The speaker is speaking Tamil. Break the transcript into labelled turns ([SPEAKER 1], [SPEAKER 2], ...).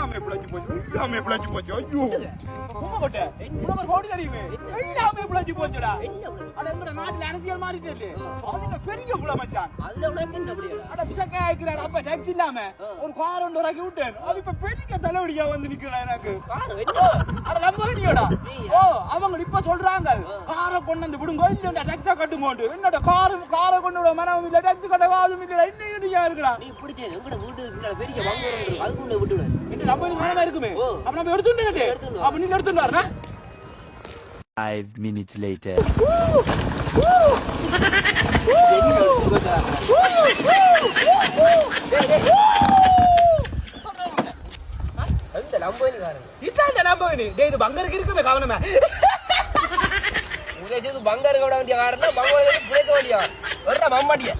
[SPEAKER 1] எல்லாமே பிழைச்சு போச்சு ஐயோ உமா கொட்ட உனக்கு ஒரு கோடி தெரியுமே எல்லாமே பிழைச்சு போச்சுடா அட எங்கட நாட்டுல அரசியல் மாறிட்டே அதுல பெரிய புள்ள மச்சான்
[SPEAKER 2] அதுல உனக்கு என்ன புரியல
[SPEAKER 1] அட பிசக்கா ஆயிக்கிறாடா அப்ப டாக்ஸி இல்லாம ஒரு கார் ஒன்று இறக்கி விட்டேன் அது இப்ப பெரிய தலைவலியா வந்து நிக்கிறா எனக்கு அட லம்பனியோடா ஓ அவங்க இப்ப சொல்றாங்க காரை கொண்டு வந்து விடுங்க இல்ல டாக்ஸா கட்டுங்கோண்டு என்னடா காரை கொண்டு விட மனம் இல்ல டாக்ஸி கட்ட வாதும் இல்ல என்ன இடியா இருக்குடா
[SPEAKER 2] நீ பிடிச்சே எங்கட வீட்டுக்கு பின்னால பெரிய வாங்குறோம் அதுக்குள்ள விட்டுடு
[SPEAKER 1] என்ன லம்பனி மனமா இருக்குமே அப்ப நம்ம எடுத்துட்டே அப்ப நீ எடுத்துட்டாருனா
[SPEAKER 3] 5 minutes later
[SPEAKER 2] அந்த லம்பனிகாரன்
[SPEAKER 1] இதான்டா லம்பனி டேய் இது பங்கருக்கு இருக்குமே கவனமே
[SPEAKER 2] உதேசது பங்கருக்கு விட வேண்டிய காரணம் பங்கருக்கு பிரேக்க வேண்டிய வரடா மம்மாடியே